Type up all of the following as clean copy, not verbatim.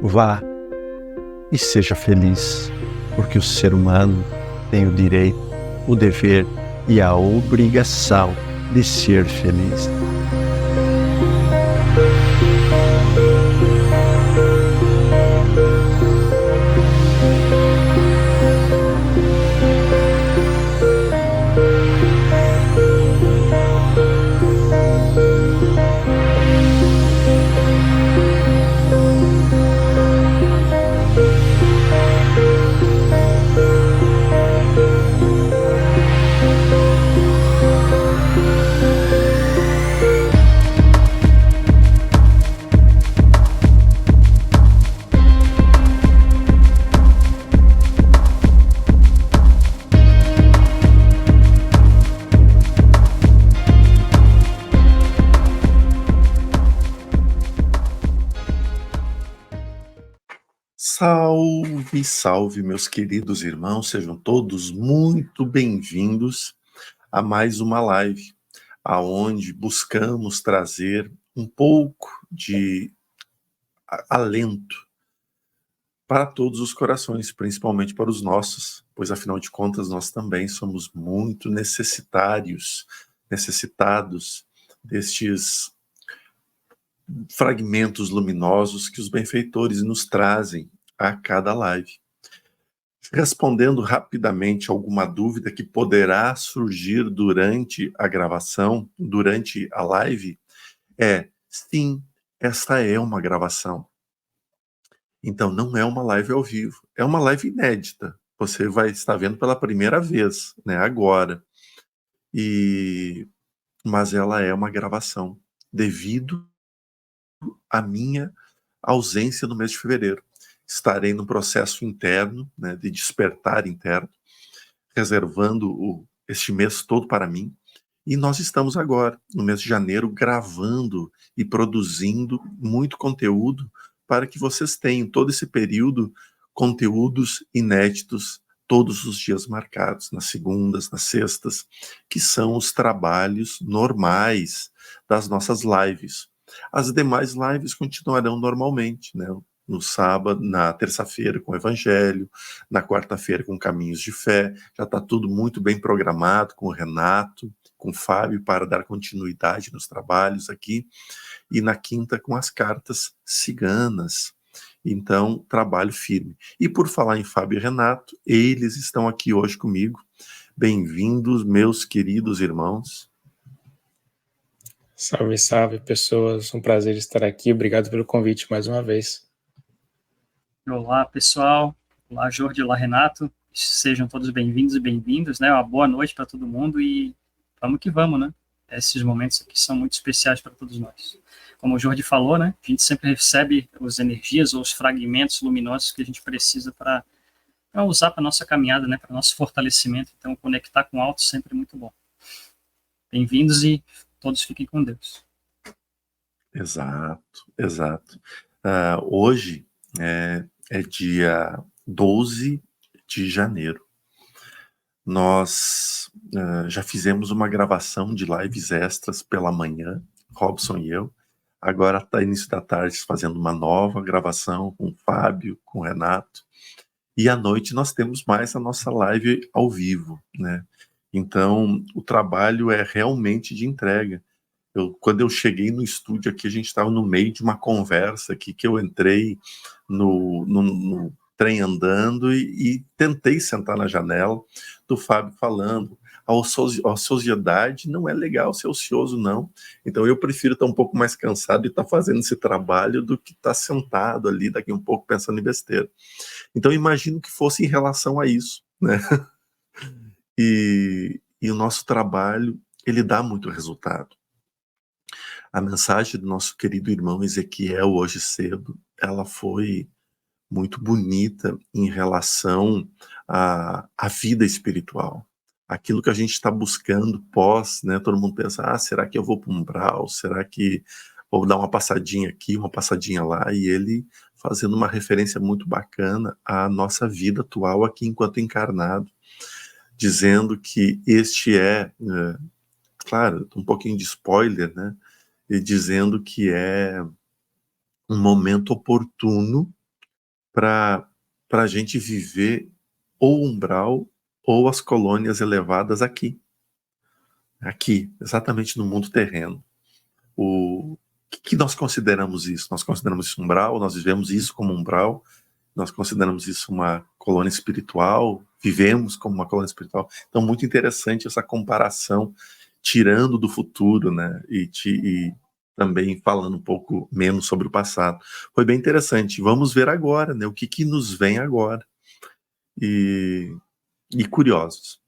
Vá e seja feliz, porque o ser humano tem o direito, o dever e a obrigação de ser feliz. Salve, salve, meus queridos irmãos, sejam todos muito bem-vindos a mais uma live, aonde buscamos trazer um pouco de alento para todos os corações, principalmente para os nossos, pois afinal de contas nós também somos muito necessitados destes fragmentos luminosos que os benfeitores nos trazem a cada live. Respondendo rapidamente alguma dúvida que poderá surgir durante a gravação, durante a live, sim, esta é uma gravação. Então não é uma live ao vivo, é uma live inédita. Você vai estar vendo pela primeira vez, né, agora. Mas ela é uma gravação, devido à minha ausência no mês de fevereiro. Estarei no processo interno, né, de despertar interno, reservando este mês todo para mim. E nós estamos agora, no mês de janeiro, gravando e produzindo muito conteúdo para que vocês tenham todo esse período conteúdos inéditos todos os dias marcados, nas segundas, nas sextas, que são os trabalhos normais das nossas lives. As demais lives continuarão normalmente, né? No sábado, na terça-feira com o Evangelho, na quarta-feira com Caminhos de Fé, já está tudo muito bem programado com o Renato, com o Fábio, para dar continuidade nos trabalhos aqui, e na quinta com as cartas ciganas. Então, trabalho firme. E por falar em Fábio e Renato, eles estão aqui hoje comigo. Bem-vindos, meus queridos irmãos. Salve, salve, pessoas. Um prazer estar aqui. Obrigado pelo convite mais uma vez. Olá, pessoal. Olá, Jorge. Olá, Renato. Sejam todos bem-vindos e bem-vindos, né? Uma boa noite para todo mundo e vamos que vamos, né? Esses momentos aqui são muito especiais para todos nós. Como o Jorge falou, né? A gente sempre recebe as energias ou os fragmentos luminosos que a gente precisa para usar para nossa caminhada, né? Para nosso fortalecimento. Então, conectar com o alto sempre é muito bom. Bem-vindos e todos fiquem com Deus. Exato. Hoje é dia 12 de janeiro. Nós já fizemos uma gravação de lives extras pela manhã, Robson e eu. Agora está início da tarde fazendo uma nova gravação com o Fábio, com o Renato. E à noite nós temos mais a nossa live ao vivo, né? Então, o trabalho é realmente de entrega. Quando eu cheguei no estúdio aqui, a gente estava no meio de uma conversa aqui, que eu entrei no trem andando e tentei sentar na janela do Fábio falando. A ociosidade não é legal ser ocioso, não. Então eu prefiro estar um pouco mais cansado e estar fazendo esse trabalho do que estar sentado ali daqui um pouco pensando em besteira. Então imagino que fosse em relação a isso, né? E o nosso trabalho, ele dá muito resultado. A mensagem do nosso querido irmão Ezequiel hoje cedo, ela foi muito bonita em relação à vida espiritual. Aquilo que a gente está buscando pós, né? Todo mundo pensa, será que eu vou para um umbral? Será que vou dar uma passadinha aqui, uma passadinha lá? E ele fazendo uma referência muito bacana à nossa vida atual aqui enquanto encarnado, dizendo que este claro, um pouquinho de spoiler, né? E dizendo que é um momento oportuno para a gente viver ou o umbral ou as colônias elevadas aqui, exatamente no mundo terreno. O que nós consideramos isso? Nós consideramos isso umbral? Nós vivemos isso como umbral? Nós consideramos isso uma colônia espiritual? Vivemos como uma colônia espiritual? Então, muito interessante essa comparação, tirando do futuro, né? E também falando um pouco menos sobre o passado. Foi bem interessante. Vamos ver agora, né? O que nos vem agora. E curiosos.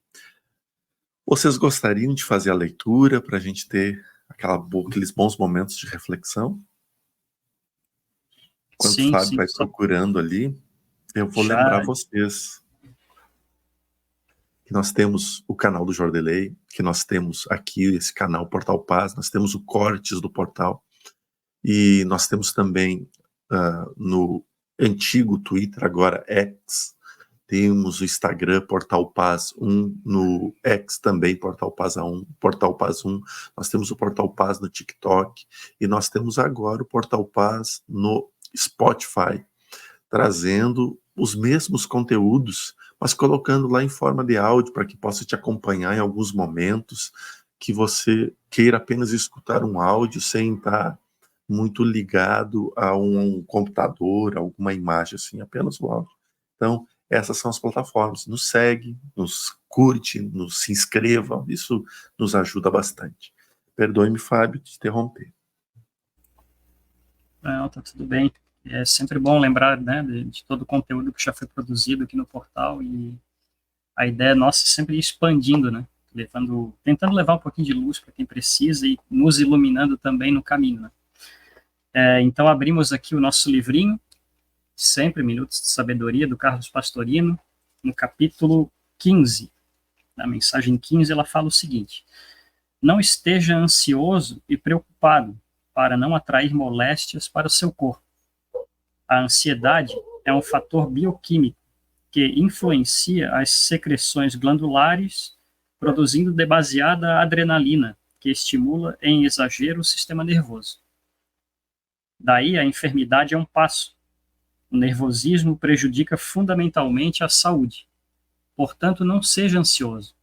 Vocês gostariam de fazer a leitura para a gente ter aqueles bons momentos de reflexão? Enquanto o Fábio vai procurando ali, eu vou lembrar vocês que nós temos o canal do Jordelei, que nós temos aqui esse canal Portal Paz, nós temos o Cortes do Portal, e nós temos também no antigo Twitter, agora X, temos o Instagram Portal Paz 1, no X também Portal Paz 1, Portal Paz 1, nós temos o Portal Paz no TikTok, e nós temos agora o Portal Paz no Spotify, trazendo os mesmos conteúdos, mas colocando lá em forma de áudio para que possa te acompanhar em alguns momentos que você queira apenas escutar um áudio sem estar muito ligado a um computador, a alguma imagem assim, apenas o áudio. Então, essas são as plataformas. Nos segue, nos curte, nos se inscreva, isso nos ajuda bastante. Perdoe-me, Fábio, de interromper. Não, tá tudo bem. É sempre bom lembrar, né, de todo o conteúdo que já foi produzido aqui no portal, e a ideia nossa é sempre ir expandindo, né, tentando levar um pouquinho de luz para quem precisa e nos iluminando também no caminho, né. Então abrimos aqui o nosso livrinho, sempre Minutos de Sabedoria, do Carlos Pastorino, no capítulo 15. Na mensagem 15 ela fala o seguinte: não esteja ansioso e preocupado para não atrair moléstias para o seu corpo. A ansiedade é um fator bioquímico que influencia as secreções glandulares, produzindo demasiada adrenalina, que estimula em exagero o sistema nervoso. Daí a enfermidade é um passo. O nervosismo prejudica fundamentalmente a saúde. Portanto, não seja ansioso.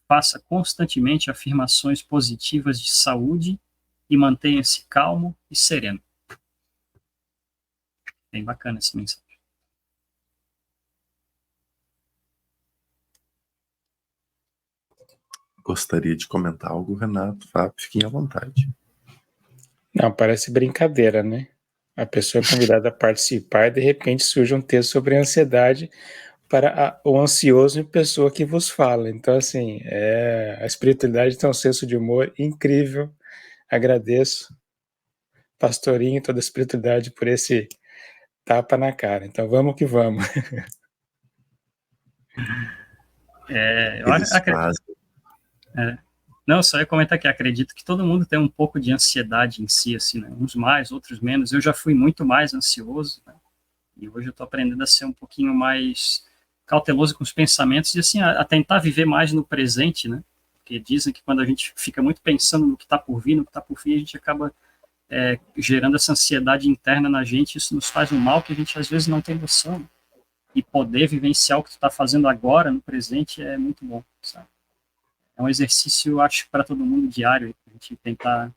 Faça constantemente afirmações positivas de saúde e mantenha-se calmo e sereno. Bem bacana essa mensagem. Gostaria de comentar algo, Renato? Fábio, fiquem à vontade. Não, parece brincadeira, né? A pessoa é convidada a participar e de repente surge um texto sobre ansiedade para o ansioso em pessoa que vos fala. Então, assim, a espiritualidade tem um senso de humor incrível. Agradeço, Pastorinho e toda a espiritualidade por esse tapa na cara. Então, vamos que vamos. Não, só ia comentar que acredito que todo mundo tem um pouco de ansiedade em si, assim, né? Uns mais, outros menos. Eu já fui muito mais ansioso, né? E hoje eu estou aprendendo a ser um pouquinho mais cauteloso com os pensamentos e, assim, a tentar viver mais no presente, né? Porque dizem que quando a gente fica muito pensando no que está por vir, a gente acaba gerando essa ansiedade interna na gente. Isso nos faz um mal que a gente às vezes não tem noção. E poder vivenciar o que tu está fazendo agora, no presente, é muito bom, sabe? É um exercício, eu acho, para todo mundo diário, a gente tentar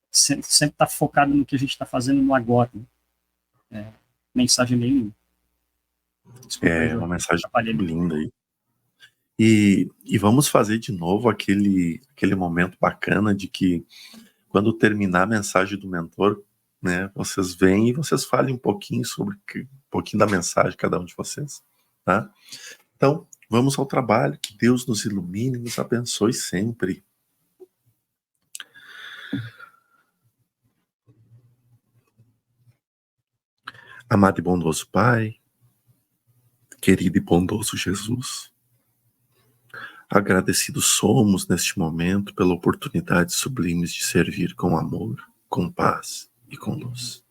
sempre estar focado no que a gente está fazendo no agora. Né? Mensagem meio linda. Desculpa, uma mensagem linda aí. E vamos fazer de novo aquele momento bacana de que quando terminar a mensagem do mentor, né, vocês vêm e vocês falem um pouquinho da mensagem, cada um de vocês, tá? Então, vamos ao trabalho, que Deus nos ilumine e nos abençoe sempre. Amado e bondoso Pai, querido e bondoso Jesus, agradecidos somos neste momento pela oportunidade sublime de servir com amor, com paz e com luz.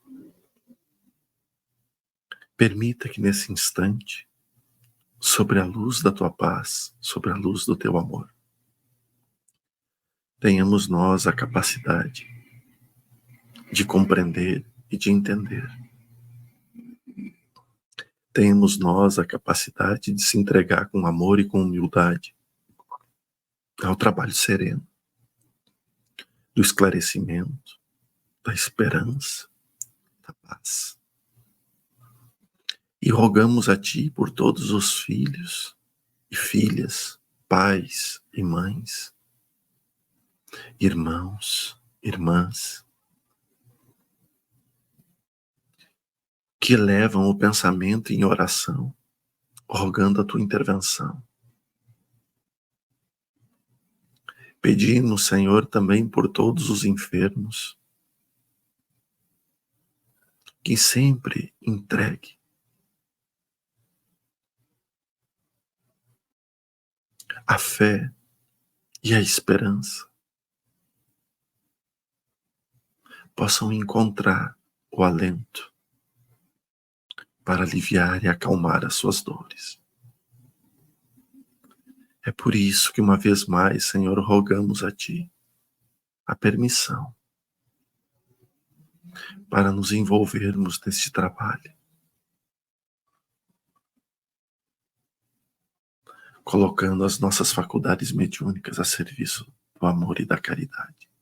Permita que nesse instante, sobre a luz da tua paz, sobre a luz do teu amor, tenhamos nós a capacidade de compreender e de entender temos nós a capacidade de se entregar com amor e com humildade ao trabalho sereno, do esclarecimento, da esperança, da paz. E rogamos a Ti por todos os filhos e filhas, pais e mães, irmãos, irmãs, que levam o pensamento em oração, rogando a Tua intervenção. Pedimos, Senhor, também por todos os enfermos, que sempre entregue a fé e a esperança possam encontrar o alento para aliviar e acalmar as suas dores. É por isso que uma vez mais, Senhor, rogamos a Ti a permissão para nos envolvermos neste trabalho, colocando as nossas faculdades mediúnicas a serviço do amor e da caridade.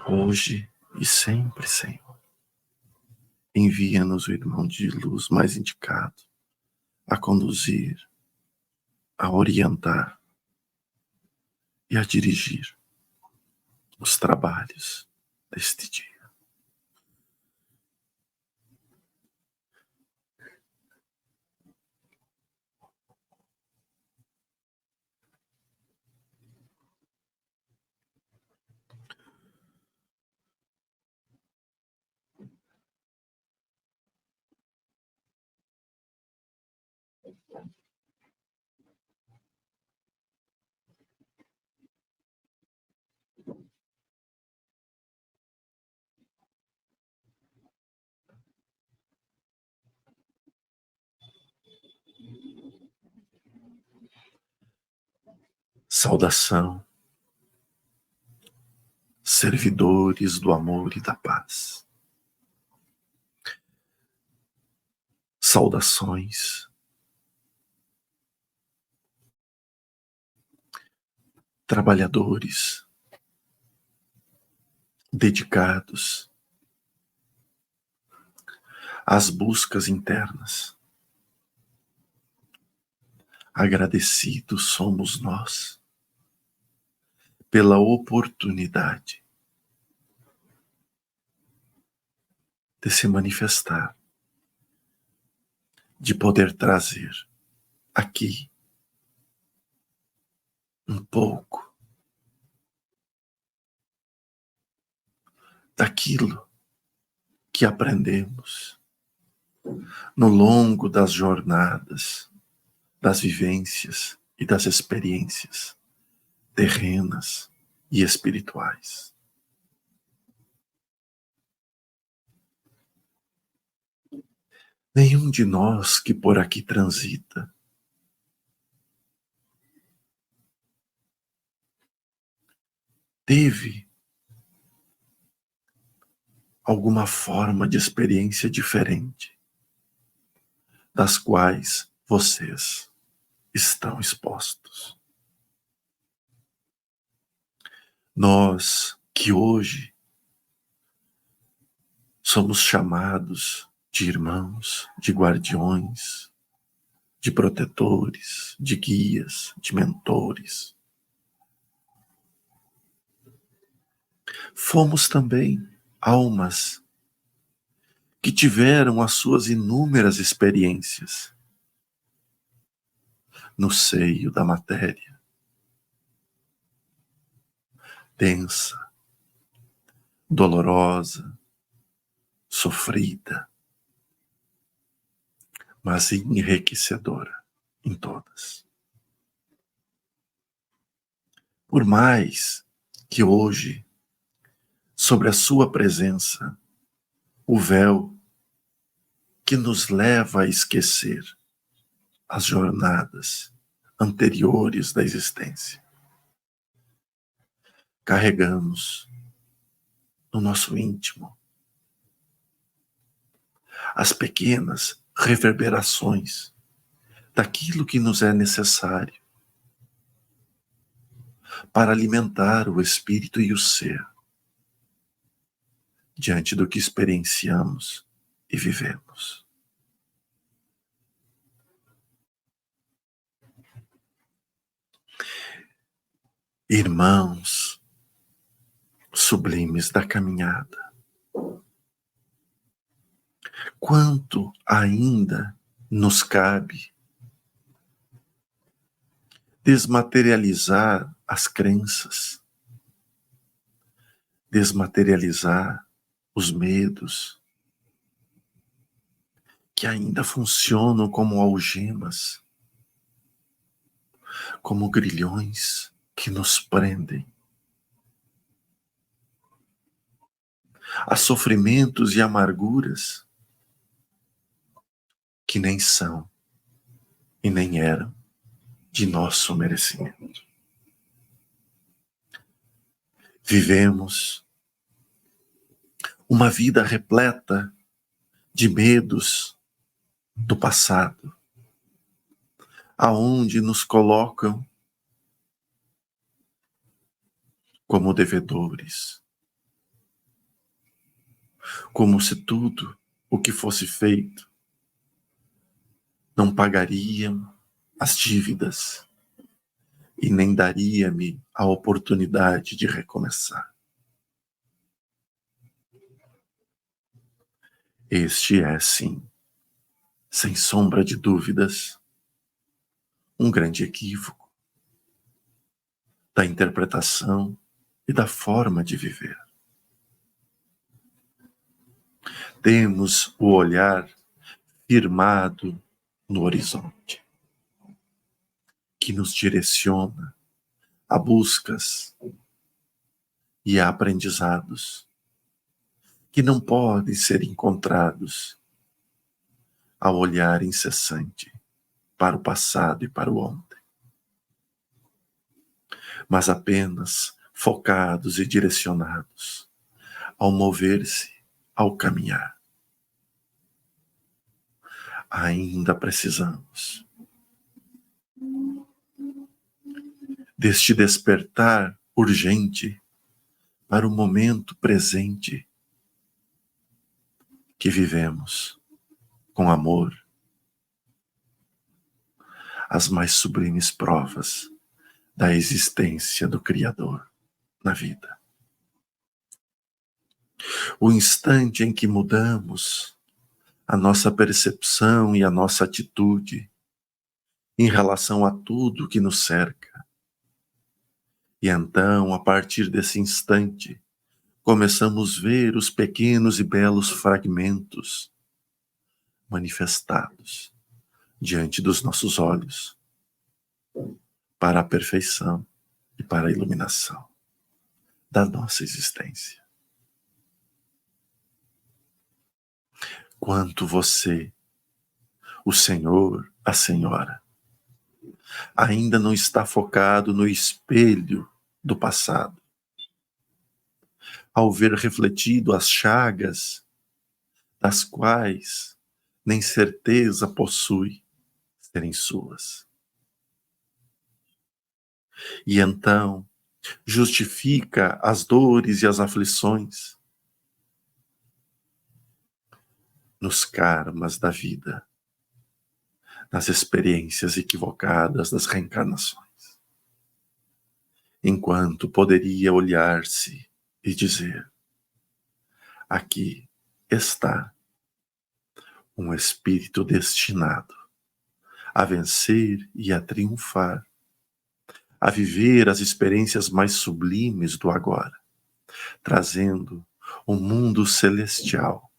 Hoje e sempre, Senhor, envia-nos o irmão de luz mais indicado a conduzir, a orientar e a dirigir os trabalhos deste dia. Saudação, servidores do amor e da paz. Saudações, trabalhadores dedicados às buscas internas. Agradecidos somos nós pela oportunidade de se manifestar, de poder trazer aqui um pouco daquilo que aprendemos no longo das jornadas, das vivências e das experiências terrenas e espirituais. Nenhum de nós que por aqui transita teve alguma forma de experiência diferente das quais vocês estão expostos. Nós que hoje somos chamados de irmãos, de guardiões, de protetores, de guias, de mentores, fomos também almas que tiveram as suas inúmeras experiências no seio da matéria, densa, dolorosa, sofrida, mas enriquecedora em todas. Por mais que hoje, sobre a sua presença, o véu que nos leva a esquecer as jornadas anteriores da existência carregamos no nosso íntimo as pequenas reverberações daquilo que nos é necessário para alimentar o espírito e o ser diante do que experienciamos e vivemos. Irmãos sublimes da caminhada, quanto ainda nos cabe desmaterializar as crenças, desmaterializar os medos que ainda funcionam como algemas, como grilhões que nos prendem a sofrimentos e amarguras que nem são e nem eram de nosso merecimento. Vivemos uma vida repleta de medos do passado, aonde nos colocam como devedores, como se tudo o que fosse feito não pagariam as dívidas e nem daria-me a oportunidade de recomeçar. Este é, sim, sem sombra de dúvidas, um grande equívoco da interpretação e da forma de viver. Temos o olhar firmado no horizonte, que nos direciona a buscas e a aprendizados que não podem ser encontrados ao olhar incessante para o passado e para o ontem, mas apenas focados e direcionados ao mover-se, ao caminhar. Ainda precisamos deste despertar urgente para o momento presente que vivemos com amor as mais sublimes provas da existência do Criador na vida. O instante em que mudamos a nossa percepção e a nossa atitude em relação a tudo que nos cerca. E então, a partir desse instante, começamos a ver os pequenos e belos fragmentos manifestados diante dos nossos olhos para a perfeição e para a iluminação da nossa existência. Quanto você, o Senhor, a Senhora, ainda não está focado no espelho do passado, ao ver refletido as chagas das quais nem certeza possui serem suas. E então justifica as dores e as aflições nos karmas da vida, nas experiências equivocadas das reencarnações, enquanto poderia olhar-se e dizer: aqui está um espírito destinado a vencer e a triunfar, a viver as experiências mais sublimes do agora, trazendo um mundo celestial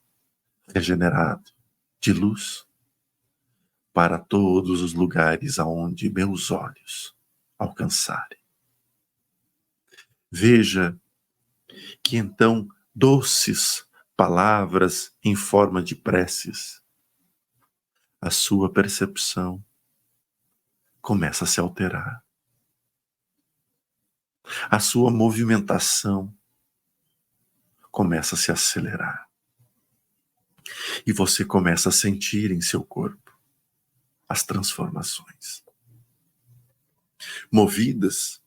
regenerado de luz para todos os lugares aonde meus olhos alcançarem. Veja que então doces palavras em forma de preces, a sua percepção começa a se alterar. A sua movimentação começa a se acelerar. E você começa a sentir em seu corpo as transformações. Movidas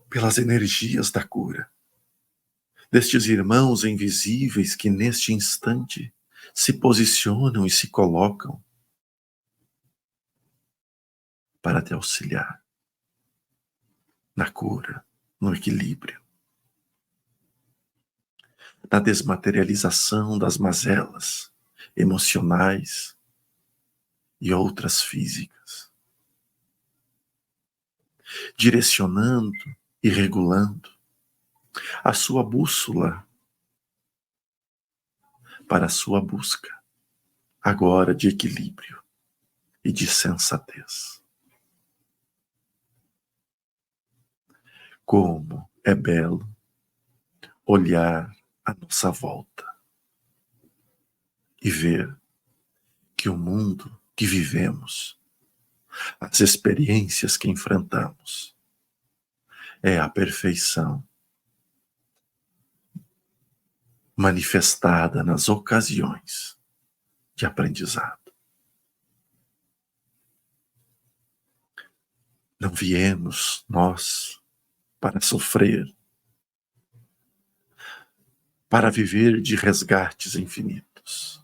pelas energias da cura, destes irmãos invisíveis que neste instante se posicionam e se colocam para te auxiliar na cura, no equilíbrio, na desmaterialização das mazelas emocionais e outras físicas, direcionando e regulando a sua bússola para a sua busca, agora de equilíbrio e de sensatez. Como é belo olhar à nossa volta e ver que o mundo que vivemos, as experiências que enfrentamos, é a perfeição manifestada nas ocasiões de aprendizado. Não viemos nós para sofrer, para viver de resgates infinitos.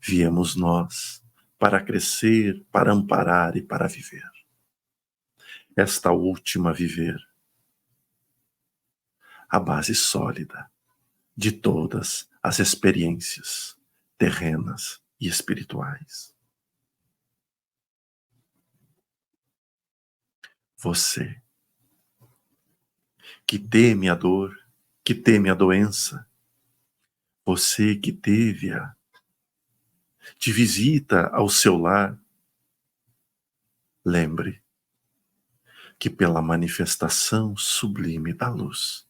Viemos nós para crescer, para amparar e para viver. Esta última viver, a base sólida de todas as experiências terrenas e espirituais. Você, que teme a dor, que teme a doença, você que teve-a de visita ao seu lar, lembre que pela manifestação sublime da luz,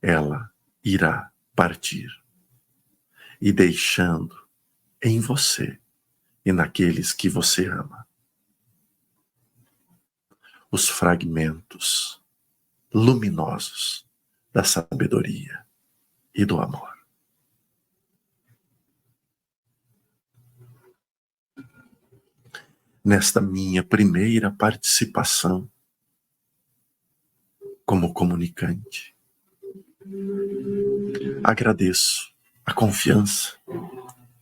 ela irá partir e deixando em você e naqueles que você ama os fragmentos luminosos da sabedoria e do amor. Nesta minha primeira participação como comunicante, agradeço a confiança,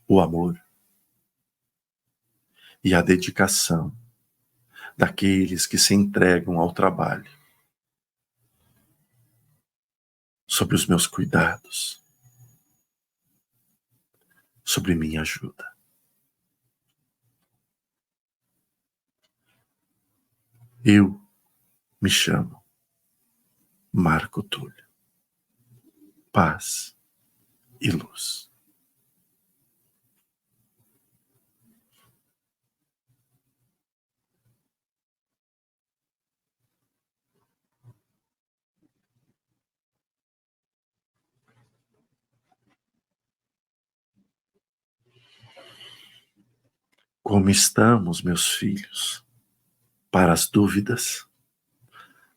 o amor e a dedicação daqueles que se entregam ao trabalho, sobre os meus cuidados, sobre minha ajuda. Eu me chamo Marco Túlio. Paz e luz. Como estamos, meus filhos? Para as dúvidas,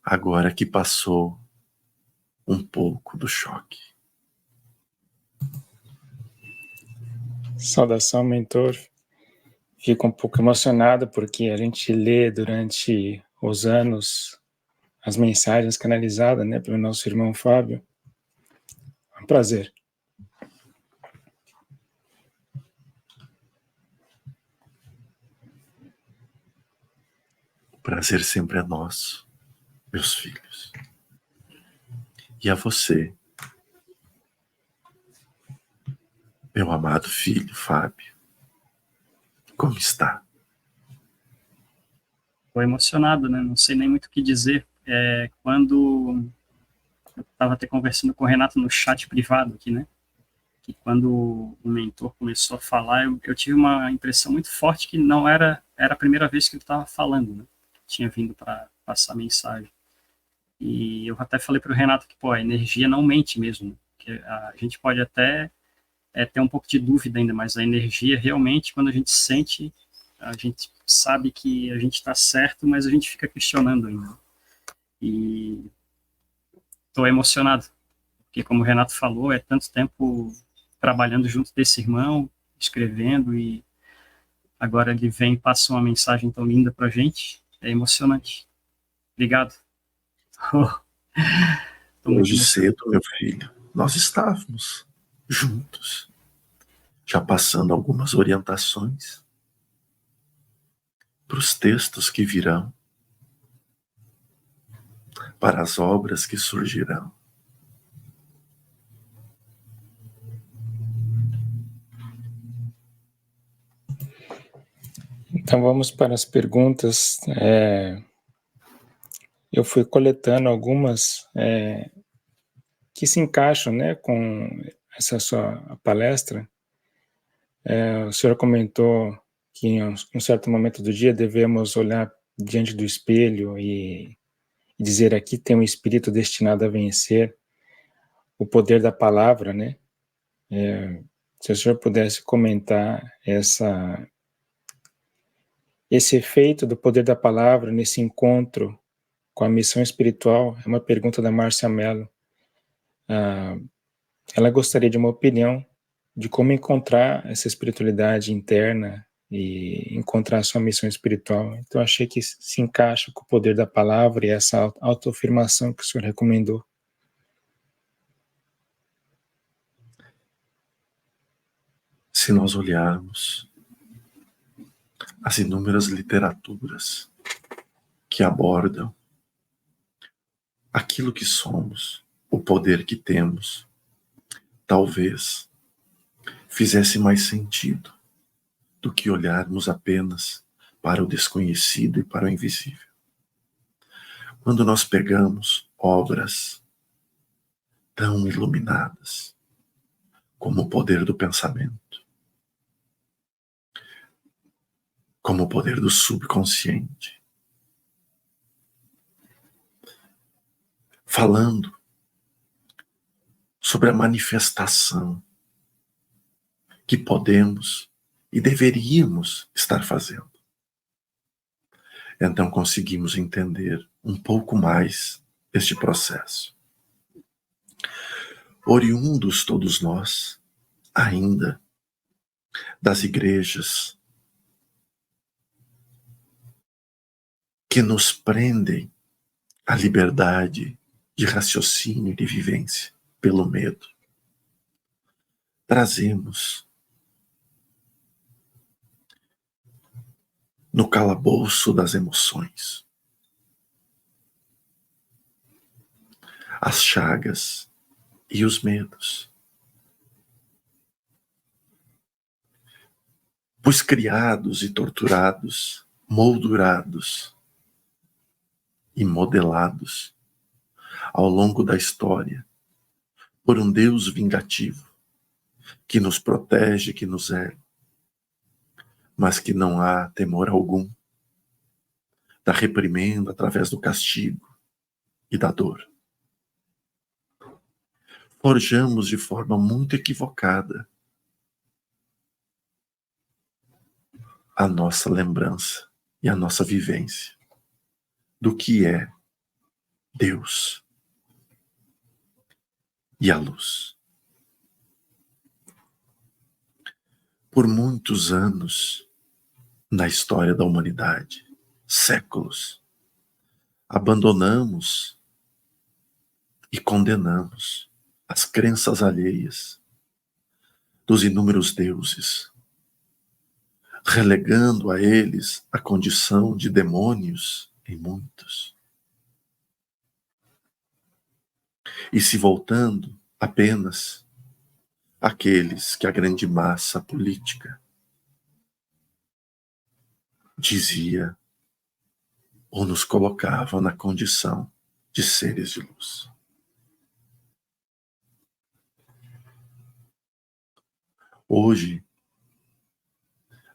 agora que passou um pouco do choque. Saudação, mentor. Fico um pouco emocionado porque a gente lê durante os anos as mensagens canalizadas, né, pelo nosso irmão Fábio. É um prazer. O prazer sempre é nosso, meus filhos. E a você, meu amado filho Fábio, como está? Estou emocionado, né? Não sei nem muito o que dizer. Quando eu estava até conversando com o Renato no chat privado aqui, né? Que quando o mentor começou a falar, eu tive uma impressão muito forte que não era a primeira vez que ele estava falando, né? Tinha vindo para passar mensagem. E eu até falei para o Renato que, a energia não mente mesmo, né? Que a gente pode até ter um pouco de dúvida ainda, mas a energia realmente, quando a gente sente, A gente sabe que a gente está certo, mas a gente fica questionando ainda. E estou emocionado, porque como o Renato falou, é tanto tempo trabalhando junto desse irmão, escrevendo, e agora ele vem e passa uma mensagem tão linda para a gente. É emocionante. Obrigado. Hoje cedo, meu filho, nós estávamos juntos, já passando algumas orientações para os textos que virão, para as obras que surgirão. Então vamos para as perguntas. Eu fui coletando algumas que se encaixam, né, com essa sua palestra. O senhor comentou que em um certo momento do dia devemos olhar diante do espelho e dizer: aqui tem um espírito destinado a vencer. O poder da palavra, né? Se o senhor pudesse comentar esse efeito do poder da palavra nesse encontro com a missão espiritual. É uma pergunta da Márcia Mello. Ela gostaria de uma opinião de como encontrar essa espiritualidade interna e encontrar a sua missão espiritual. Então, achei que se encaixa com o poder da palavra e essa autoafirmação que o senhor recomendou. Se nós olharmos as inúmeras literaturas que abordam aquilo que somos, o poder que temos, talvez fizesse mais sentido do que olharmos apenas para o desconhecido e para o invisível. Quando nós pegamos obras tão iluminadas como o poder do pensamento, como o poder do subconsciente, falando sobre a manifestação que podemos e deveríamos estar fazendo. Então conseguimos entender um pouco mais este processo. Oriundos todos nós, ainda, das igrejas que nos prendem à liberdade de raciocínio e de vivência pelo medo. Trazemos no calabouço das emoções as chagas e os medos. Pois criados e torturados, moldurados e modelados ao longo da história por um Deus vingativo que nos protege, que nos ergue, mas que não há temor algum da reprimenda através do castigo e da dor. Forjamos de forma muito equivocada a nossa lembrança e a nossa vivência do que é Deus e a luz. Por muitos anos na história da humanidade, séculos, abandonamos e condenamos as crenças alheias dos inúmeros deuses, relegando a eles a condição de demônios em muitos, e se voltando apenas àqueles que a grande massa política dizia ou nos colocava na condição de seres de luz. Hoje,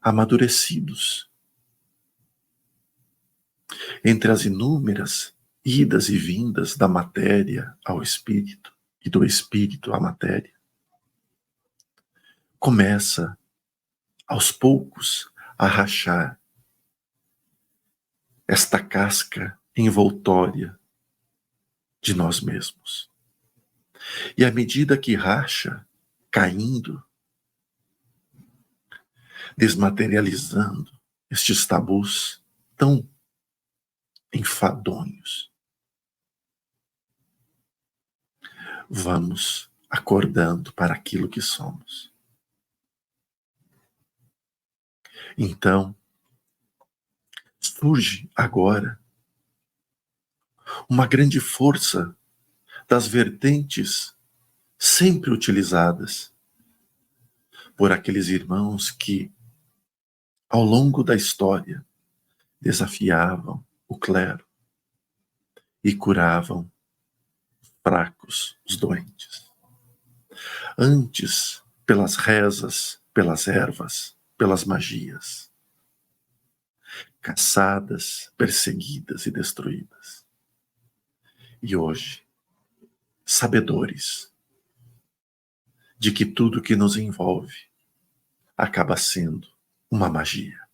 amadurecidos, entre as inúmeras idas e vindas da matéria ao espírito e do espírito à matéria, começa, aos poucos, a rachar esta casca envoltória de nós mesmos. E à medida que racha, caindo, desmaterializando estes tabus tão enfadonhos, vamos acordando para aquilo que somos. Então, surge agora uma grande força das vertentes sempre utilizadas por aqueles irmãos que, ao longo da história, desafiavam o clero e curavam os fracos, os doentes. Antes, pelas rezas, pelas ervas, pelas magias, caçadas, perseguidas e destruídas. E hoje, sabedores de que tudo que nos envolve acaba sendo uma magia.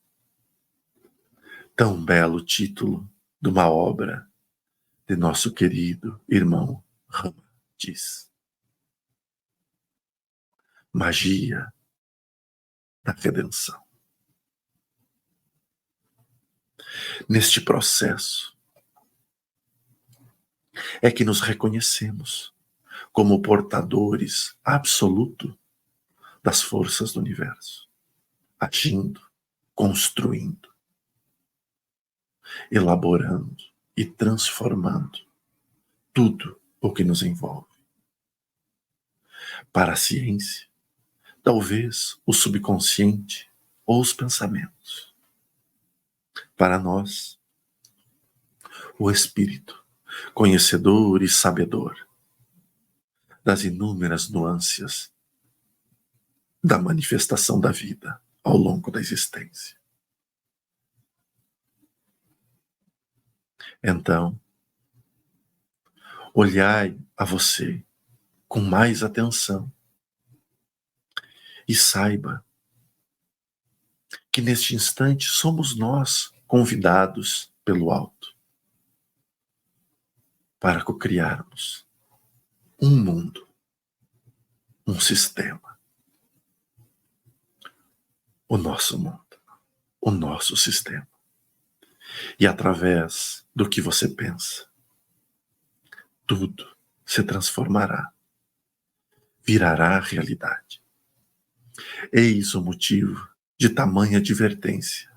Tão belo título de uma obra de nosso querido irmão Ramatiz. Magia da redenção. Neste processo é que nos reconhecemos como portadores absoluto das forças do universo, agindo, construindo, elaborando e transformando tudo o que nos envolve. Para a ciência, talvez o subconsciente ou os pensamentos. Para nós, o espírito, conhecedor e sabedor das inúmeras nuances da manifestação da vida ao longo da existência. Então, olhai a você com mais atenção e saiba que neste instante somos nós convidados pelo alto para cocriarmos um mundo, um sistema, o nosso mundo, o nosso sistema. E através do que você pensa, tudo se transformará, virará realidade. Eis o motivo de tamanha advertência.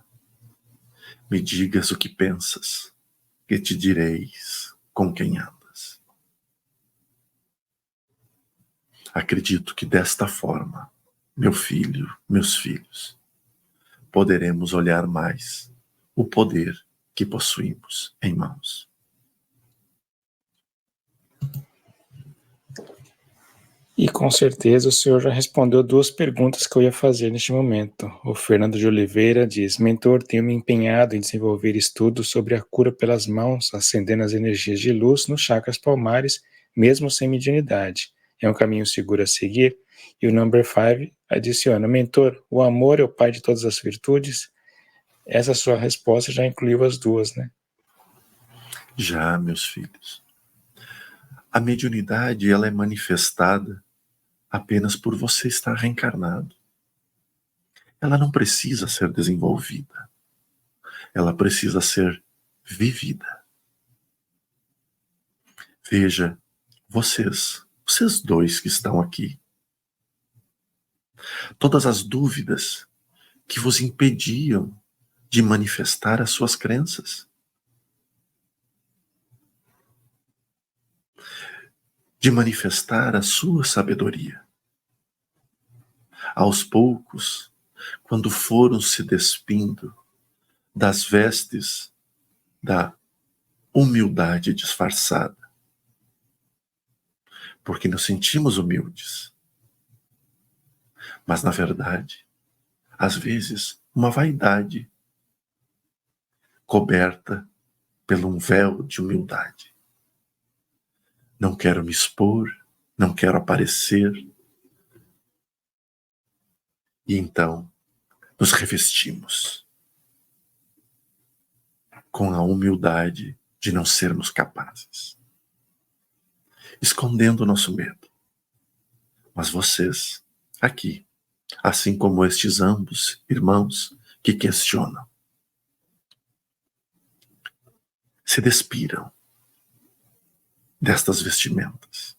Me digas o que pensas, que te direis com quem andas. Acredito que desta forma, meu filho, meus filhos, poderemos olhar mais o poder que possuímos em mãos. E com certeza o senhor já respondeu duas perguntas que eu ia fazer neste momento. O Fernando de Oliveira diz: mentor, tenho me empenhado em desenvolver estudos sobre a cura pelas mãos, acendendo as energias de luz nos chakras palmares, mesmo sem mediunidade. É um caminho seguro a seguir? E o number 5 adiciona: mentor, o amor é o pai de todas as virtudes? Essa sua resposta já incluiu as duas, né? Já, meus filhos. A mediunidade, ela é manifestada apenas por você estar reencarnado. Ela não precisa ser desenvolvida. Ela precisa ser vivida. Veja, vocês dois que estão aqui, todas as dúvidas que vos impediam de manifestar as suas crenças, de manifestar a sua sabedoria. Aos poucos, quando foram se despindo das vestes da humildade disfarçada, porque nos sentimos humildes, mas na verdade, às vezes, uma vaidade coberta por um véu de humildade. Não quero me expor, não quero aparecer. E então, nos revestimos com a humildade de não sermos capazes, escondendo o nosso medo. Mas vocês, aqui, assim como estes ambos irmãos que questionam, se despiram destas vestimentas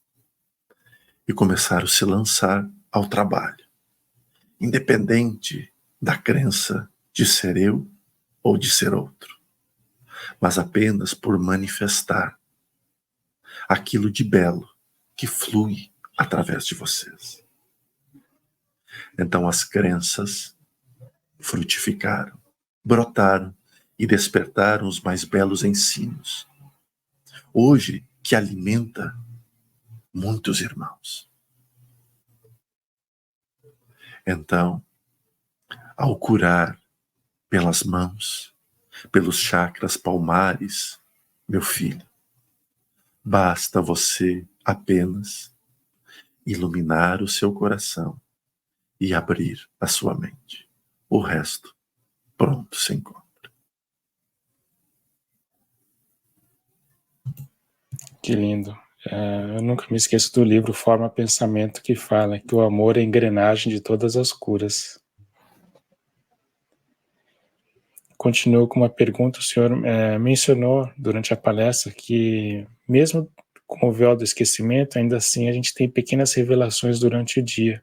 e começaram a se lançar ao trabalho, independente da crença de ser eu ou de ser outro, mas apenas por manifestar aquilo de belo que flui através de vocês. Então as crenças frutificaram, brotaram e despertaram os mais belos ensinos, hoje que alimenta muitos irmãos. Então, ao curar pelas mãos, pelos chakras palmares, meu filho, basta você apenas iluminar o seu coração e abrir a sua mente. O resto, pronto, se encontra. Que lindo. Eu nunca me esqueço do livro Forma Pensamento, que fala que o amor é a engrenagem de todas as curas. Continuo com uma pergunta. O senhor mencionou durante a palestra que, mesmo com o véu do esquecimento, ainda assim a gente tem pequenas revelações durante o dia.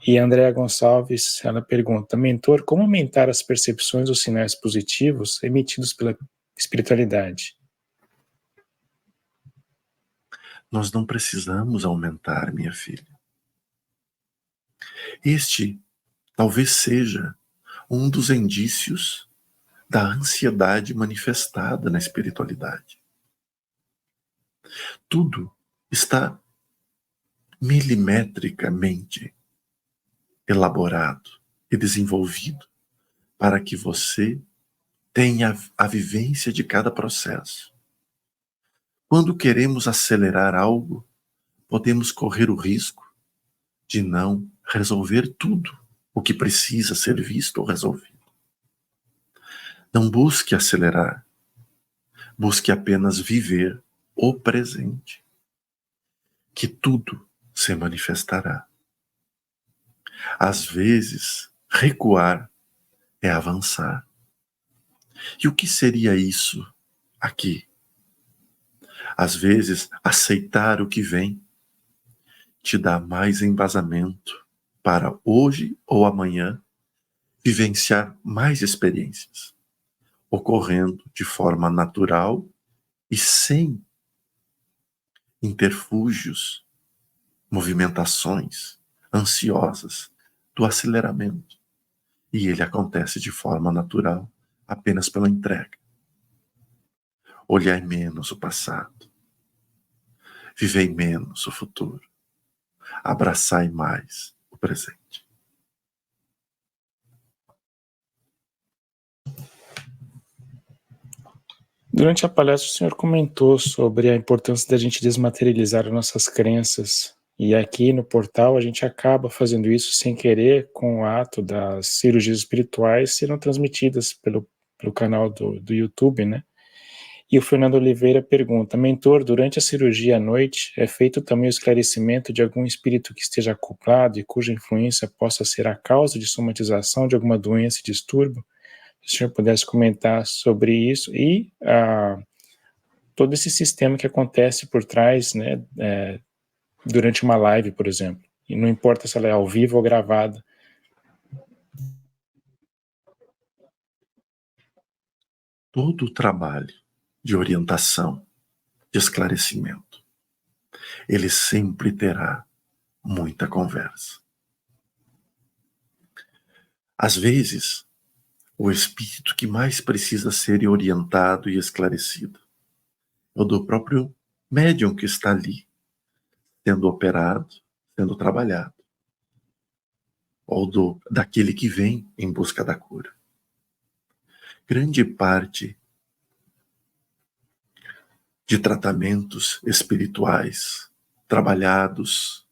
E a Andréa Gonçalves, ela pergunta: mentor, como aumentar as percepções dos sinais positivos emitidos pela espiritualidade? Nós não precisamos aumentar, minha filha. Este talvez seja um dos indícios da ansiedade manifestada na espiritualidade. Tudo está milimetricamente elaborado e desenvolvido para que você tenha a vivência de cada processo. Quando queremos acelerar algo, podemos correr o risco de não resolver tudo o que precisa ser visto ou resolvido. Não busque acelerar, busque apenas viver o presente, que tudo se manifestará. Às vezes, recuar é avançar. E o que seria isso aqui? Às vezes, aceitar o que vem te dá mais embasamento para hoje ou amanhã vivenciar mais experiências, ocorrendo de forma natural e sem interfúgios, movimentações ansiosas do aceleramento. E ele acontece de forma natural, apenas pela entrega. Olhai menos o passado, vivei menos o futuro, abraçai mais o presente. Durante a palestra, o senhor comentou sobre a importância da gente desmaterializar as nossas crenças. E aqui no portal a gente acaba fazendo isso sem querer, com o ato das cirurgias espirituais serem transmitidas pelo canal do YouTube, né? E o Fernando Oliveira pergunta: mentor, durante a cirurgia à noite é feito também o esclarecimento de algum espírito que esteja acoplado e cuja influência possa ser a causa de somatização de alguma doença e distúrbio? Se o senhor pudesse comentar sobre isso e todo esse sistema que acontece por trás, né, durante uma live, por exemplo, e não importa se ela é ao vivo ou gravada. Todo o trabalho de orientação, de esclarecimento, ele sempre terá muita conversa. Às vezes, o espírito que mais precisa ser orientado e esclarecido é o do próprio médium que está ali, sendo operado, sendo trabalhado, ou daquele que vem em busca da cura. Grande parte de tratamentos espirituais trabalhados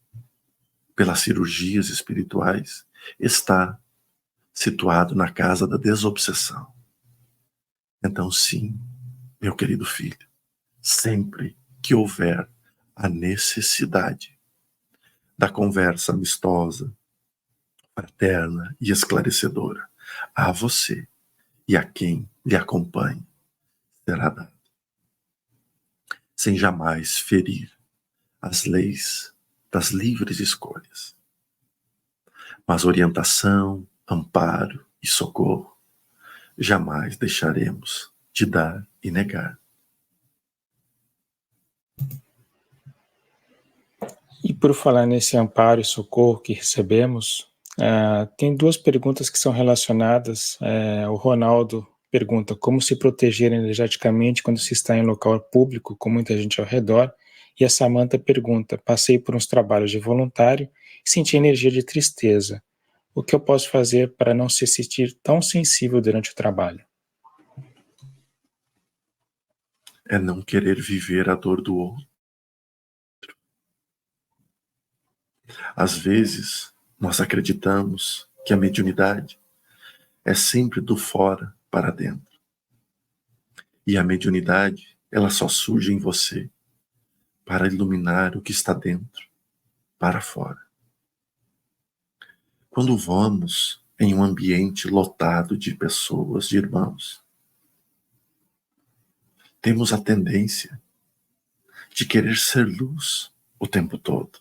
pelas cirurgias espirituais está situado na casa da desobsessão. Então, sim, meu querido filho, sempre que houver a necessidade da conversa amistosa, fraterna e esclarecedora a você e a quem lhe acompanhe, será dado, sem jamais ferir as leis das livres escolhas. Mas orientação, amparo e socorro jamais deixaremos de dar e negar. E por falar nesse amparo e socorro que recebemos, tem duas perguntas que são relacionadas. O Ronaldo pergunta como se proteger energeticamente quando se está em local público com muita gente ao redor. E a Samantha pergunta: passei por uns trabalhos de voluntário e senti energia de tristeza. O que eu posso fazer para não se sentir tão sensível durante o trabalho? É não querer viver a dor do outro. Às vezes, nós acreditamos que a mediunidade é sempre do fora para dentro. E a mediunidade, ela só surge em você para iluminar o que está dentro, para fora. Quando vamos em um ambiente lotado de pessoas, de irmãos, temos a tendência de querer ser luz o tempo todo,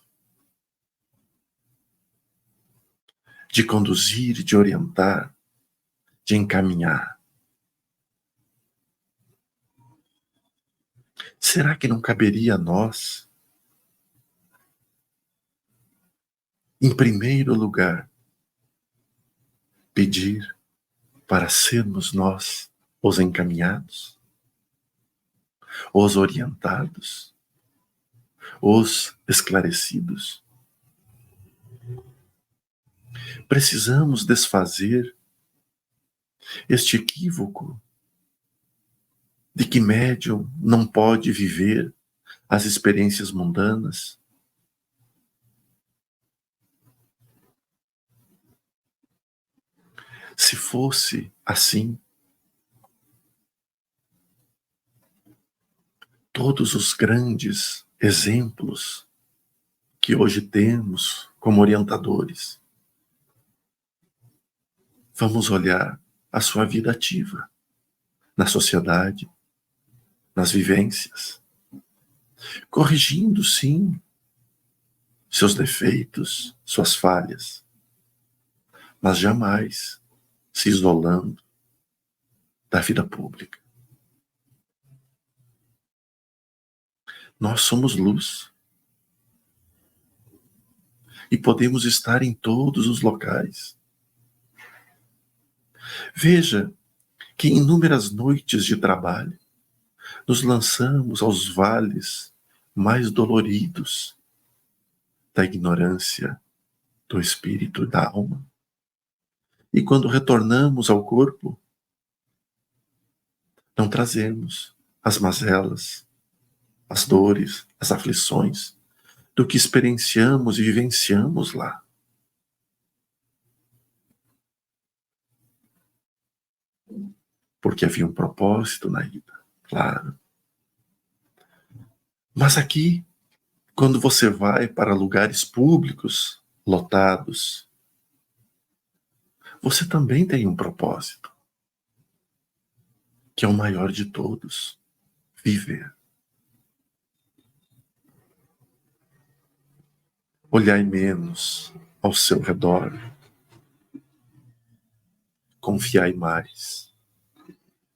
de conduzir, de orientar, de encaminhar. Será que não caberia a nós, em primeiro lugar, pedir para sermos nós os encaminhados, os orientados, os esclarecidos? Precisamos desfazer este equívoco de que médium não pode viver as experiências mundanas. Se fosse assim, todos os grandes exemplos que hoje temos como orientadores, vamos olhar a sua vida ativa na sociedade, nas vivências, corrigindo, sim, seus defeitos, suas falhas, mas jamais se isolando da vida pública. Nós somos luz e podemos estar em todos os locais. Veja que em inúmeras noites de trabalho nos lançamos aos vales mais doloridos da ignorância, do espírito e da alma. E quando retornamos ao corpo, não trazemos as mazelas, as dores, as aflições do que experienciamos e vivenciamos lá. Porque havia um propósito na ida, claro. Mas aqui, quando você vai para lugares públicos, lotados, você também tem um propósito, que é o maior de todos: viver. Olhai menos ao seu redor, confiai mais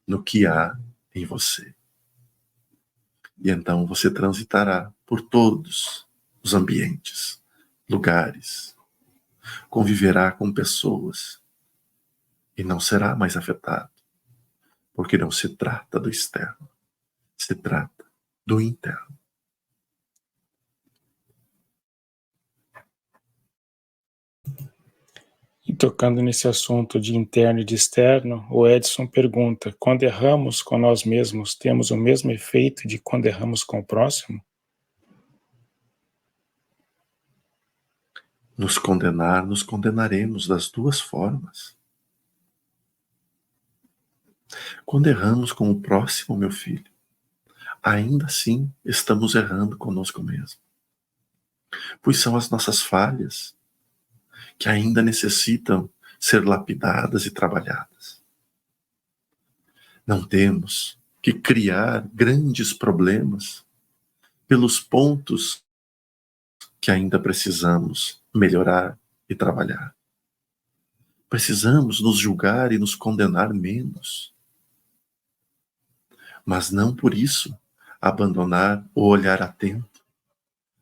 no que há em você. E então você transitará por todos os ambientes, lugares, conviverá com pessoas e não será mais afetado, porque não se trata do externo, se trata do interno. E tocando nesse assunto de interno e de externo, o Edson pergunta: quando erramos com nós mesmos, temos o mesmo efeito de quando erramos com o próximo? Nos condenaremos das duas formas. Quando erramos com o próximo, meu filho, ainda assim estamos errando conosco mesmo. Pois são as nossas falhas que ainda necessitam ser lapidadas e trabalhadas. Não temos que criar grandes problemas pelos pontos que ainda precisamos melhorar e trabalhar. Precisamos nos julgar e nos condenar menos. Mas não por isso abandonar o olhar atento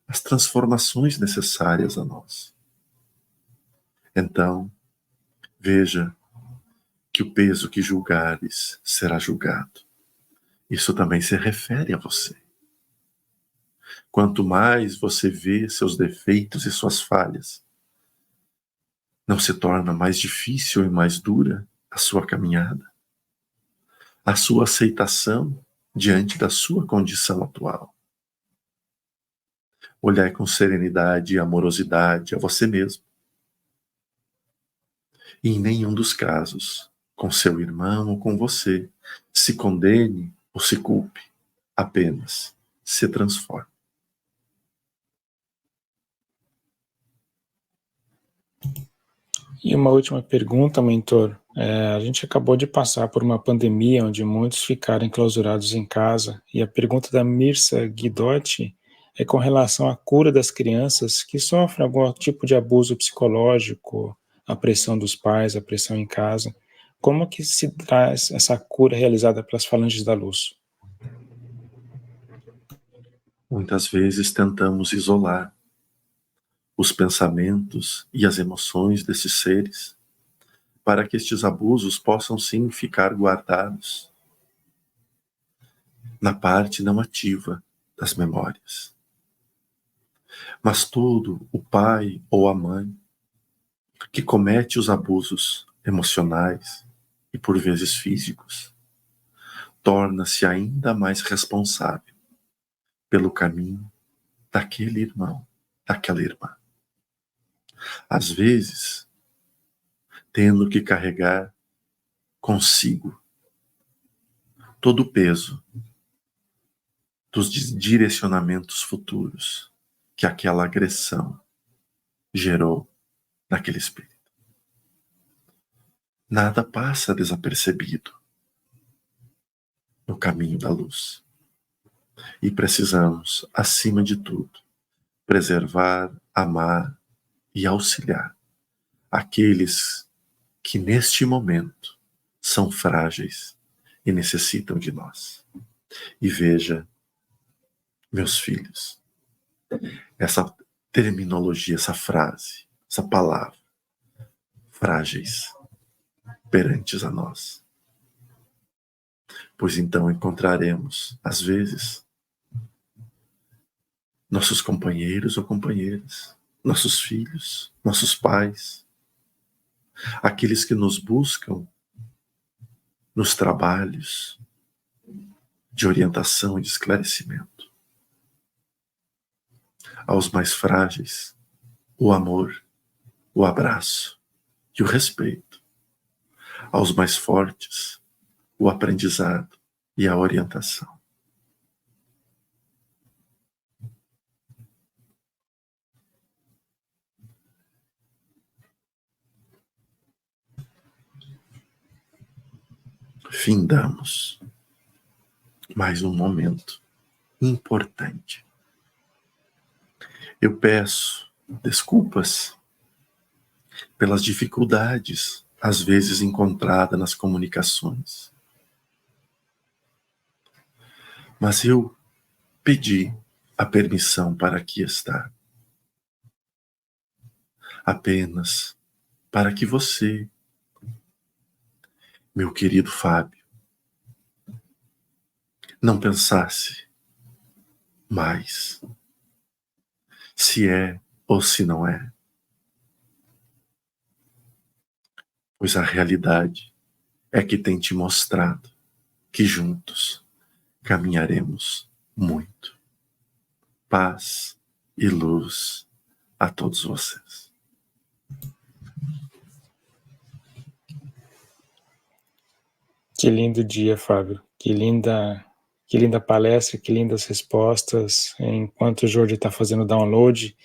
às transformações necessárias a nós. Então, veja que o peso que julgares será julgado. Isso também se refere a você. Quanto mais você vê seus defeitos e suas falhas, não se torna mais difícil e mais dura a sua caminhada, a sua aceitação diante da sua condição atual. Olhar com serenidade e amorosidade a você mesmo. E em nenhum dos casos, com seu irmão ou com você, se condene ou se culpe, apenas se transforme. E uma última pergunta, mentor. A gente acabou de passar por uma pandemia onde muitos ficaram enclausurados em casa, e a pergunta da Mirsa Guidotti é com relação à cura das crianças que sofrem algum tipo de abuso psicológico, a pressão dos pais, a pressão em casa. Como que se traz essa cura realizada pelas falanges da luz? Muitas vezes tentamos isolar os pensamentos e as emoções desses seres, para que estes abusos possam sim ficar guardados na parte não ativa das memórias. Mas todo o pai ou a mãe que comete os abusos emocionais e por vezes físicos, torna-se ainda mais responsável pelo caminho daquele irmão, daquela irmã. Às vezes, tendo que carregar consigo todo o peso dos direcionamentos futuros que aquela agressão gerou naquele espírito. Nada passa desapercebido no caminho da luz. E precisamos, acima de tudo, preservar, amar e auxiliar aqueles que neste momento são frágeis e necessitam de nós. E veja, meus filhos, essa terminologia, essa frase, essa palavra, frágeis, perante a nós. Pois então encontraremos, às vezes, nossos companheiros ou companheiras, nossos filhos, nossos pais, aqueles que nos buscam nos trabalhos de orientação e de esclarecimento. Aos mais frágeis, o amor, o abraço e o respeito. Aos mais fortes, o aprendizado e a orientação. Findamos mais um momento importante. Eu peço desculpas pelas dificuldades, às vezes encontradas nas comunicações. Mas eu pedi a permissão para aqui estar. Apenas para que você, meu querido Fábio, não pensasse mais se é ou se não é. Pois a realidade é que tem te mostrado que juntos caminharemos muito. Paz e luz a todos vocês. Que lindo dia, Fábio. Que linda palestra, que lindas respostas. Enquanto o Jorge está fazendo download,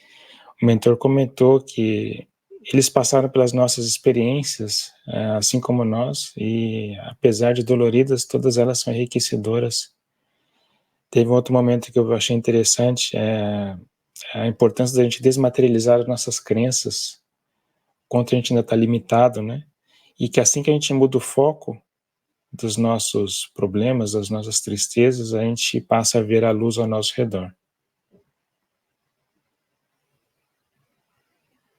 o mentor comentou que eles passaram pelas nossas experiências, assim como nós, e apesar de doloridas, todas elas são enriquecedoras. Teve um outro momento que eu achei interessante, a importância da gente desmaterializar as nossas crenças, quanto a gente ainda está limitado, né? E que assim que a gente muda o foco dos nossos problemas, das nossas tristezas, a gente passa a ver a luz ao nosso redor.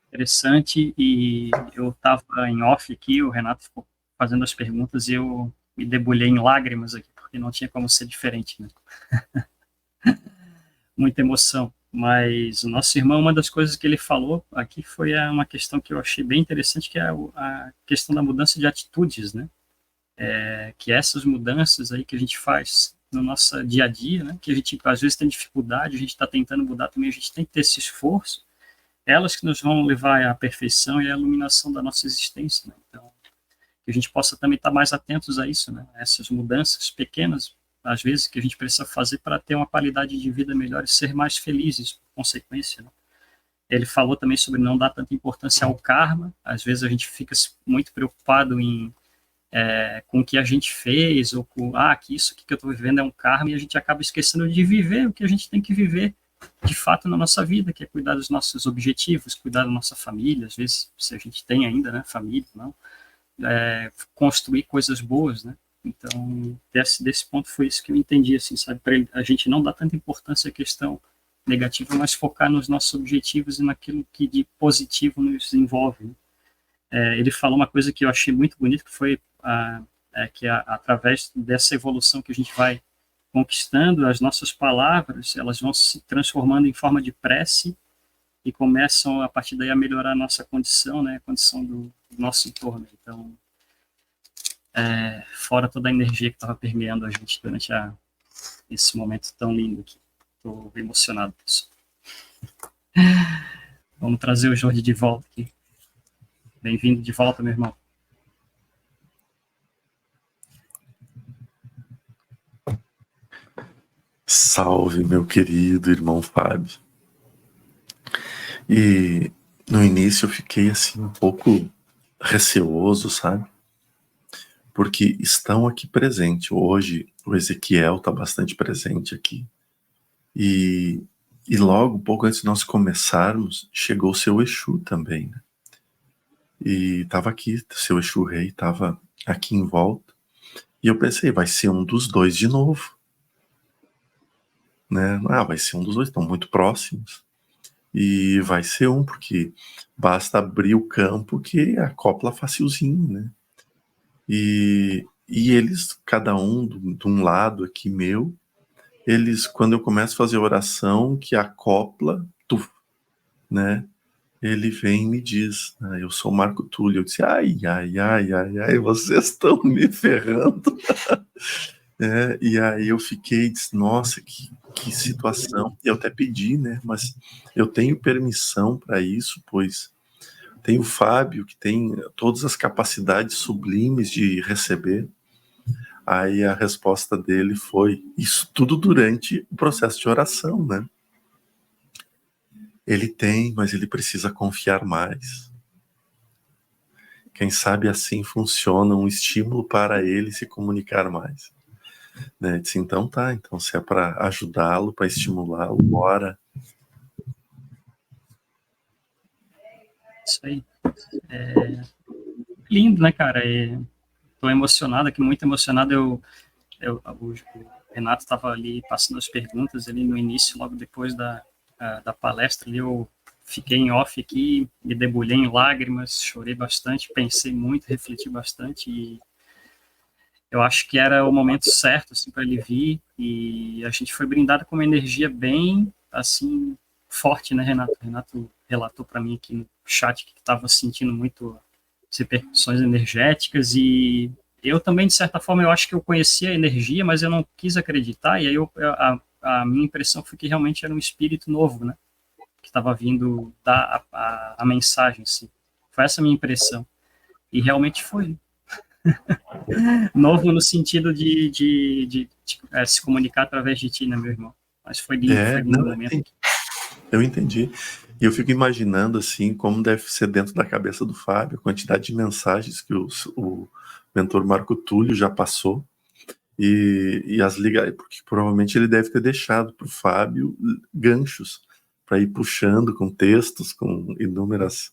Interessante, e eu estava em off aqui, o Renato ficou fazendo as perguntas e eu me debulhei em lágrimas aqui, porque não tinha como ser diferente, né? Muita emoção, mas o nosso irmão, uma das coisas que ele falou aqui foi uma questão que eu achei bem interessante, que é a questão da mudança de atitudes, né? Que essas mudanças aí que a gente faz no nosso dia a dia, né? Que a gente às vezes tem dificuldade, a gente está tentando mudar também, a gente tem que ter esse esforço, elas que nos vão levar à perfeição e à iluminação da nossa existência, né? Então, que a gente possa também estar mais atentos a isso, né? Essas mudanças pequenas, às vezes, que a gente precisa fazer para ter uma qualidade de vida melhor e ser mais felizes, por consequência, né? Ele falou também sobre não dar tanta importância ao karma. Às vezes a gente fica muito preocupado com o que a gente fez, ou com, que isso aqui que eu estou vivendo é um karma, e a gente acaba esquecendo de viver o que a gente tem que viver de fato na nossa vida, que é cuidar dos nossos objetivos, cuidar da nossa família, às vezes, se a gente tem ainda, né, família, não, construir coisas boas, né? Então, desse ponto foi isso que eu entendi, assim, sabe, para a gente não dar tanta importância à questão negativa, mas focar nos nossos objetivos e naquilo que de positivo nos envolve, né? Ele falou uma coisa que eu achei muito bonita, que foi que através dessa evolução que a gente vai conquistando, as nossas palavras, elas vão se transformando em forma de prece e começam, a partir daí, a melhorar a nossa condição, né, a condição do nosso entorno. Então, fora toda a energia que estava permeando a gente durante esse momento tão lindo aqui. Estou emocionado, pessoal. Vamos trazer o Jorge de volta aqui. Bem-vindo de volta, meu irmão. Salve, meu querido irmão Fábio. E no início eu fiquei assim um pouco receoso, sabe? Porque estão aqui presentes. Hoje o Ezequiel está bastante presente aqui. E logo, pouco antes de nós começarmos, chegou o seu Exu também, né? E estava aqui, seu Exu Rei estava aqui em volta. E eu pensei, vai ser um dos dois de novo, né? Vai ser um dos dois, estão muito próximos. E vai ser porque basta abrir o campo que acopla facilzinho, né? E eles, cada um de um lado aqui meu, eles, quando eu começo a fazer oração, que acopla, né? Ele vem e me diz, eu sou Marco Túlio. Eu disse, ai, vocês estão me ferrando. E aí eu fiquei, disse, nossa, que situação. Eu até pedi, né? Mas eu tenho permissão para isso, pois tem o Fábio, que tem todas as capacidades sublimes de receber. Aí a resposta dele foi, isso tudo durante o processo de oração, né? Ele tem, mas ele precisa confiar mais. Quem sabe assim funciona um estímulo para ele se comunicar mais. Né? Disse, então tá, então se é para ajudá-lo, para estimulá-lo, bora. Isso aí. Lindo, né, cara? Estou emocionado aqui, muito emocionado. O Renato estava ali passando as perguntas ali no início, logo depois da palestra, ali eu fiquei em off aqui, me debulhei em lágrimas, chorei bastante, pensei muito, refleti bastante, e eu acho que era o momento certo assim, para ele vir, e a gente foi brindado com uma energia bem assim forte, né, Renato? O Renato relatou para mim aqui no chat que estava sentindo muito repercussões energéticas, e eu também, de certa forma, eu acho que eu conhecia a energia, mas eu não quis acreditar, e aí a minha impressão foi que realmente era um espírito novo, né, que estava vindo dar a mensagem, assim. Foi essa a minha impressão. E realmente foi. Novo no sentido de se comunicar através de ti, né, meu irmão? Mas foi lindo o momento. Eu entendi. E eu fico imaginando, assim, como deve ser dentro da cabeça do Fábio, a quantidade de mensagens que o mentor Marco Túlio já passou, e as ligações, porque provavelmente ele deve ter deixado para o Fábio ganchos para ir puxando com textos, com inúmeros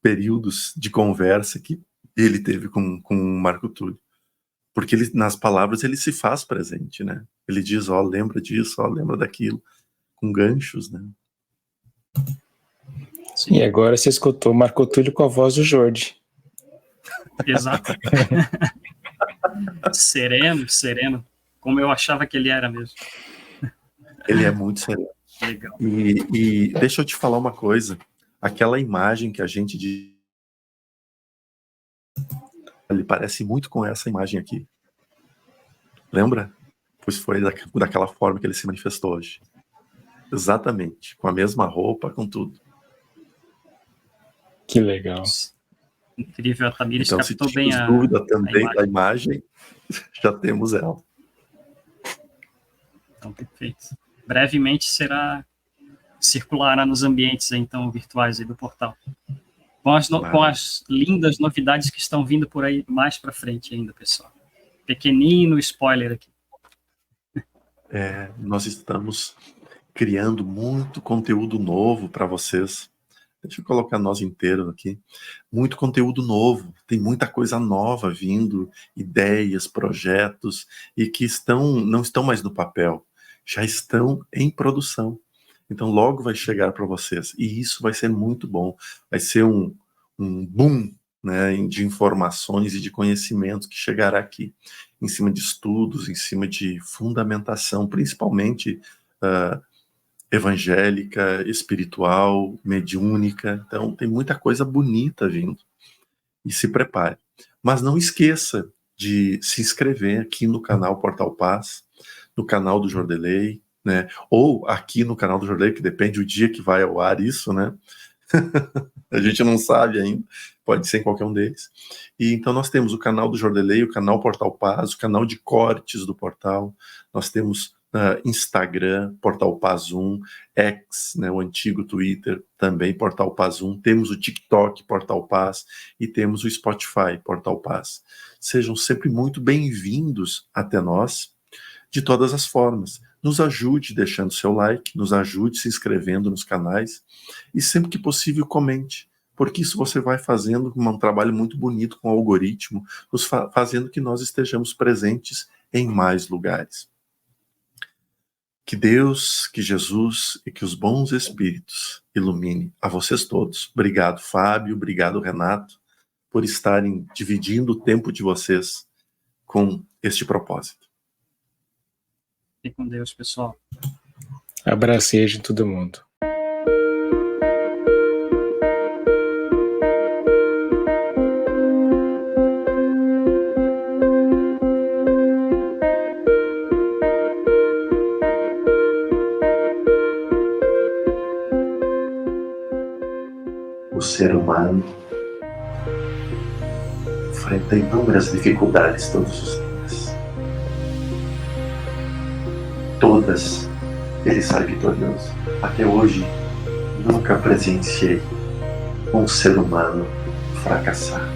períodos de conversa que ele teve com o Marco Túlio. Porque ele, nas palavras ele se faz presente, né? Ele diz, ó, lembra disso, ó, lembra daquilo, com ganchos, né? Sim. E agora você escutou Marco Túlio com a voz do Jorge. Exato. Sereno, como eu achava que ele era mesmo. Ele é muito sereno. Legal. E deixa eu te falar uma coisa, aquela imagem que a gente diz, ele parece muito com essa imagem aqui. Lembra? Pois foi daquela forma que ele se manifestou hoje. Exatamente, com a mesma roupa, com tudo. Que legal. Incrível, a Tamires então, captou se bem a dúvida também imagem. da imagem, já temos ela. Então, perfeito. Brevemente circulará nos ambientes então virtuais aí do portal. Com as lindas novidades que estão vindo por aí mais para frente ainda, pessoal. Pequenino spoiler aqui. Nós estamos criando muito conteúdo novo para vocês. Deixa eu colocar nós inteiros aqui. Muito conteúdo novo, tem muita coisa nova vindo, ideias, projetos, e que não estão mais no papel, já estão em produção. Então logo vai chegar para vocês, e isso vai ser muito bom. Vai ser um boom, né, de informações e de conhecimentos que chegará aqui, em cima de estudos, em cima de fundamentação, principalmente evangélica, espiritual, mediúnica. Então tem muita coisa bonita vindo. E se prepare. Mas não esqueça de se inscrever aqui no canal Portal Paz, no canal do Jordelei, né? Ou aqui no canal do Jordelei, que depende do dia que vai ao ar isso, né? A gente não sabe ainda, pode ser em qualquer um deles. E então nós temos o canal do Jordelei, o canal Portal Paz, o canal de cortes do portal, nós temos Instagram, Portal Paz 1, X, né, o antigo Twitter, também Portal Paz 1, temos o TikTok, Portal Paz, e temos o Spotify, Portal Paz. Sejam sempre muito bem-vindos até nós, de todas as formas. Nos ajude deixando seu like, nos ajude se inscrevendo nos canais, e sempre que possível comente, porque isso você vai fazendo um trabalho muito bonito com o algoritmo, fazendo que nós estejamos presentes em mais lugares. Que Deus, que Jesus e que os bons espíritos ilumine a vocês todos. Obrigado, Fábio, obrigado, Renato, por estarem dividindo o tempo de vocês com este propósito. Fique com Deus, pessoal. Abracejo em todo mundo. O ser humano enfrenta inúmeras dificuldades todos os dias. Todas ele sai vitorioso. Até hoje, nunca presenciei um ser humano fracassar.